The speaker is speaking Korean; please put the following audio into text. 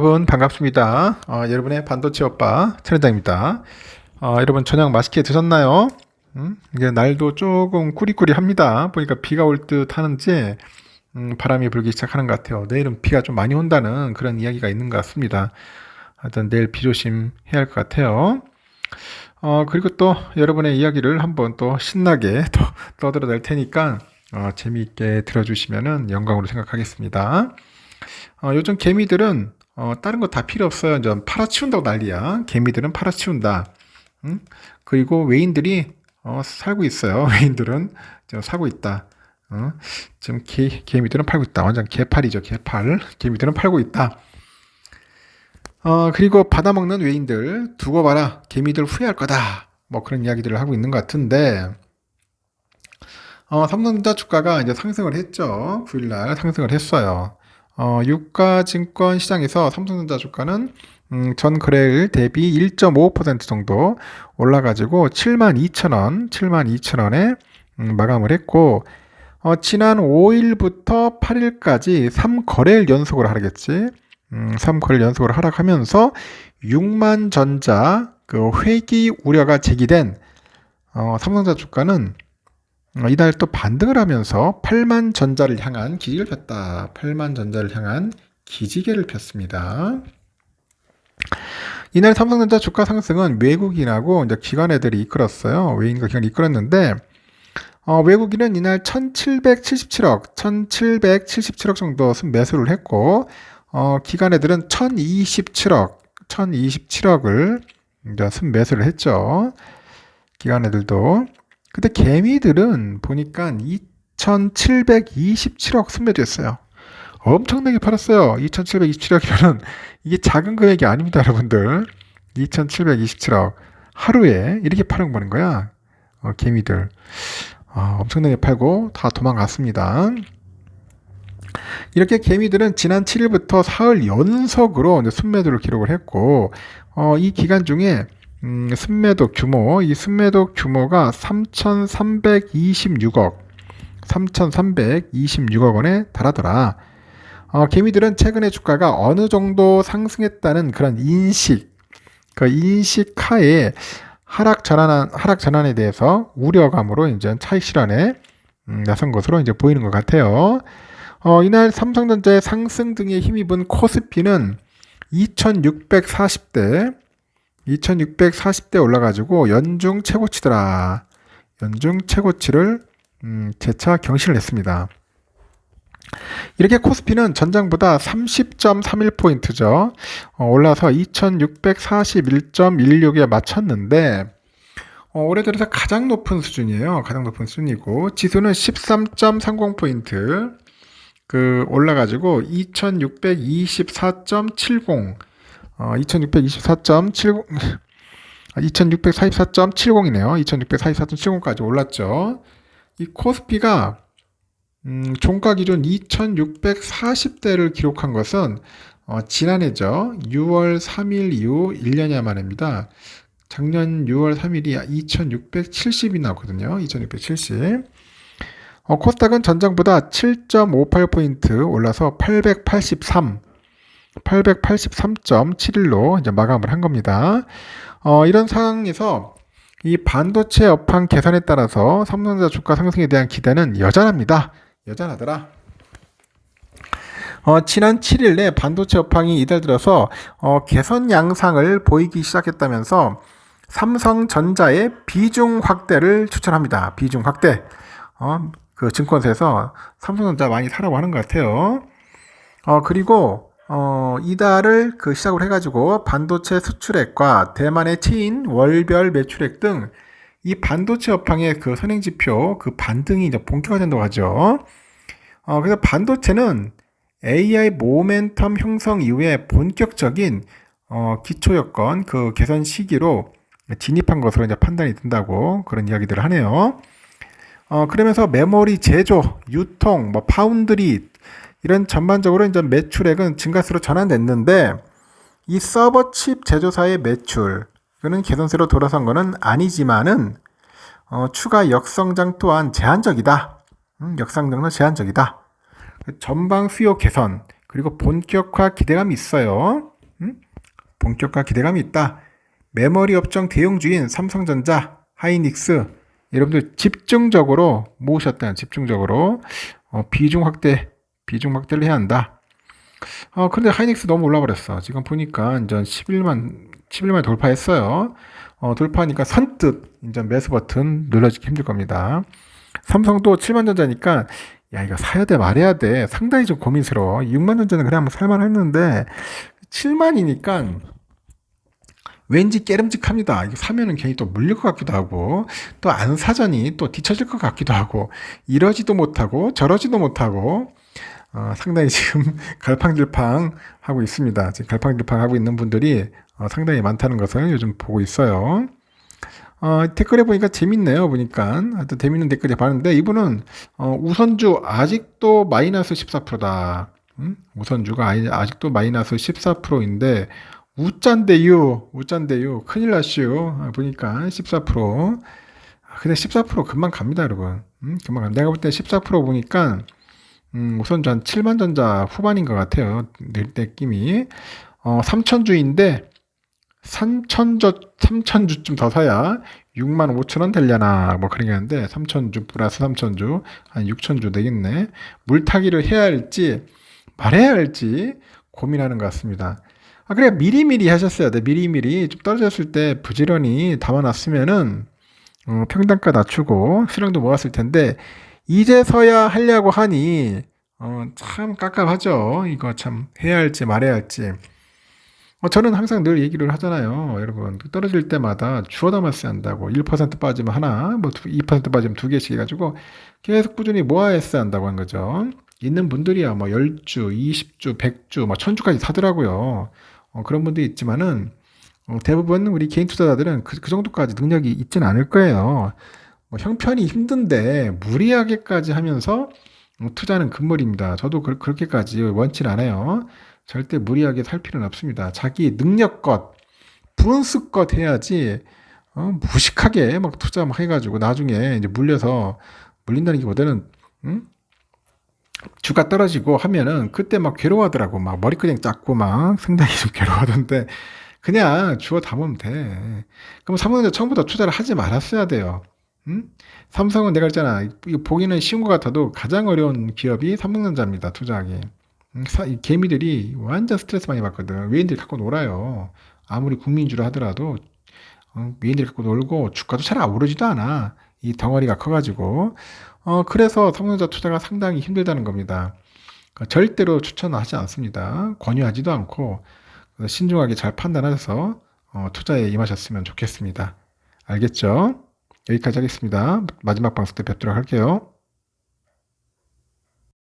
여러분 반갑습니다. 여러분의 반도체 오빠 천회장입니다. 여러분 저녁 맛있게 드셨나요? 이제 날도 조금 꾸리꾸리합니다. 보니까 비가 올 듯 하는지 바람이 불기 시작하는 것 같아요. 내일은 비가 좀 많이 온다는 그런 이야기가 있는 것 같습니다. 하여튼 내일 비 조심해야 할 것 같아요. 그리고 또 여러분의 이야기를 한번 또 신나게 또 떠들어낼 테니까 재미있게 들어주시면 영광으로 생각하겠습니다. 요즘 개미들은 다른 거 다 필요 없어요. 이제 팔아치운다고 난리야. 개미들은 팔아치운다. 그리고 외인들이 살고 있어요. 외인들은 지금 사고 있다. 지금 개미들은 팔고 있다. 완전 개팔이죠. 개팔. 개미들은 팔고 있다. 그리고 받아먹는 외인들 두고 봐라. 개미들 후회할 거다. 뭐 그런 이야기들을 하고 있는 것 같은데 삼성전자 주가가 이제 상승을 했죠. 9일날 상승을 했어요. 유가증권 시장에서 삼성전자 주가는 전 거래일 대비 1.5% 정도 올라가지고 72,000원에 마감을 했고, 지난 5일부터 8일까지 3거래일 연속으로 하락했지. 3거래일 연속으로 하락하면서 6만 전자 그 회기 우려가 제기된 삼성전자 주가는 이날 또 반등을 하면서 8만 전자를 향한 기지개를 폈다. 8만 전자를 향한 기지개를 폈습니다. 이날 삼성전자 주가 상승은 외국인하고 이제 기관애들이 이끌었어요. 외인과 기관이 이끌었는데 외국인은 이날 1,777억 정도 매수를 했고 기관애들은 1,027억을 이제 순매수를 했죠. 기관애들도. 근데 개미들은 보니까 2,727억 순매도했어요. 엄청나게 팔았어요. 2,727억이면은 이게 작은 금액이 아닙니다, 여러분들. 2,727억 하루에 이렇게 파는 거야. 개미들 엄청나게 팔고 다 도망갔습니다. 이렇게 개미들은 지난 7일부터 사흘 연속으로 이제 순매도를 기록을 했고 이 기간 중에 순매도 규모가 3,326억 원에 달하더라. 개미들은 최근에 주가가 어느 정도 상승했다는 그런 그 인식하에 하락 전환에 대해서 우려감으로 이제 차익 실현에 나선 것으로 이제 보이는 것 같아요. 이날 삼성전자의 상승 등에 힘입은 코스피는 2,640대 올라가지고 연중 최고치더라. 연중 최고치를 재차 경신을 했습니다. 이렇게 코스피는 전장보다 30.31포인트죠. 올라서 2,641.16에 맞췄는데 올해 들어서 가장 높은 수준이에요. 가장 높은 수준이고 지수는 13.30포인트 올라가지고 2,644.70 2,644.70이네요. 2,644.70까지 올랐죠. 이 코스피가 종가 기준 2,640대를 기록한 것은 지난해죠. 6월 3일 이후 1년여 만입니다. 작년 6월 3일이 2,670이 나왔거든요. 2,670. 코스닥은 전장보다 7.58포인트 올라서 883.71로 이제 마감을 한 겁니다. 이런 상황에서 이 반도체 업황 개선에 따라서 삼성전자 주가 상승에 대한 기대는 여전하더라. 지난 7일 내 반도체 업황이 이달 들어서 개선 양상을 보이기 시작했다면서 삼성전자의 비중 확대를 추천합니다. 비중 확대. 그 증권사에서 삼성전자 많이 사라고 하는 것 같아요. 그리고 이달을 시작으로 해가지고 반도체 수출액과 대만의 체인 월별 매출액 등 이 반도체 업황의 그 선행지표 반등이 이제 본격화된다고 하죠. 그래서 반도체는 AI 모멘텀 형성 이후에 본격적인 기초 여건 개선 시기로 진입한 것으로 이제 판단이 된다고 그런 이야기들을 하네요. 그러면서 메모리 제조, 유통, 파운드리 이런 전반적으로 이제 매출액은 증가세로 전환됐는데 이 서버 칩 제조사의 매출 이거는 개선세로 돌아선 것은 아니지만은 추가 역성장 또한 제한적이다. 역성장은 제한적이다. 전방 수요 개선 그리고 본격화 기대감이 있어요. 본격화 기대감이 있다. 메모리 업종 대형주인 삼성전자, 하이닉스 여러분들 집중적으로 모으셨다는 집중적으로 비중 확대를 해야 한다. 근데 하이닉스 너무 올라버렸어. 지금 보니까 이제 11만 돌파했어요. 돌파하니까 선뜻 이제 매수 버튼 눌러주기 힘들 겁니다. 삼성도 7만 전자니까 야 이거 사야 돼 말해야 돼 상당히 좀 고민스러워. 6만 전자는 그냥 뭐 살만 했는데 7만이니까 왠지 깨름직합니다. 이거 사면은 괜히 또 물릴 것 같기도 하고 또 안 사자니 또 뒤처질 것 같기도 하고 이러지도 못하고 저러지도 못하고 상당히 지금 갈팡질팡 하고 있습니다. 지금 갈팡질팡 하고 있는 분들이 상당히 많다는 것을 요즘 보고 있어요. 댓글에 보니까 재밌네요. 보니까 하여튼 재밌는 댓글이 많은데 이분은 우선주 아직도 마이너스 14%다. 우선주가 아직도 마이너스 14%인데 우짠데요. 큰일 났슈. 보니까 14%. 근데 14% 금방 갑니다, 여러분. 금방 갑니다. 내가 볼 때 14% 보니까 우선주 한 7만 전자 후반인 것 같아요. 느낌이. 3천주인데 3천주쯤 더 사야 6만 5천 원 되려나 뭐 그런 게 있는데 3천주 플러스 3천주 한 6천주 되겠네. 물타기를 해야 할지 말해야 할지 고민하는 것 같습니다. 그래 미리미리 하셨어야 돼. 미리미리 좀 떨어졌을 때 부지런히 담아놨으면은 평단가 낮추고 수량도 모았을 텐데 이제서야 하려고 하니 참 깝깝하죠. 이거 참 해야 할지 말해야 할지. 저는 항상 늘 얘기를 하잖아요. 여러분, 떨어질 때마다 주워 담았어야 한다고. 1% 빠지면 하나, 뭐 2% 빠지면 두 개씩 해가지고 계속 꾸준히 모아야했어야 한다고 한 거죠. 있는 분들이야 뭐 10주, 20주, 100주, 뭐 1000주까지 사더라고요. 그런 분들이 있지만은 대부분 우리 개인 투자자들은 그 정도까지 능력이 있진 않을 거예요. 뭐 형편이 힘든데 무리하게까지 하면서 투자는 금물입니다. 저도 그렇게까지 원치는 않아요. 절대 무리하게 살 필요는 없습니다. 자기 능력껏, 분수껏 해야지, 무식하게 막 투자 막 해가지고 나중에 이제 물린다는 게 보다는, 주가 떨어지고 하면은 그때 막 괴로워하더라고. 막 머리끄댕 짰고 막 상당히 좀 괴로워하던데, 그냥 주워 담으면 돼. 그럼 삼성전자 처음부터 투자를 하지 말았어야 돼요. 삼성은 내가 했잖아. 이거 보기는 쉬운 것 같아도 가장 어려운 기업이 삼성전자입니다. 투자하기. 이 개미들이 완전 스트레스 많이 받거든. 외인들이 갖고 놀아요. 아무리 국민주라 하더라도 외인들이 갖고 놀고 주가도 잘 오르지도 않아. 이 덩어리가 커가지고. 그래서 삼성전자 투자가 상당히 힘들다는 겁니다. 절대로 추천하지 않습니다. 권유하지도 않고 신중하게 잘 판단하셔서 투자에 임하셨으면 좋겠습니다. 알겠죠? 여기까지 하겠습니다. 마지막 방송 때 뵙도록 할게요.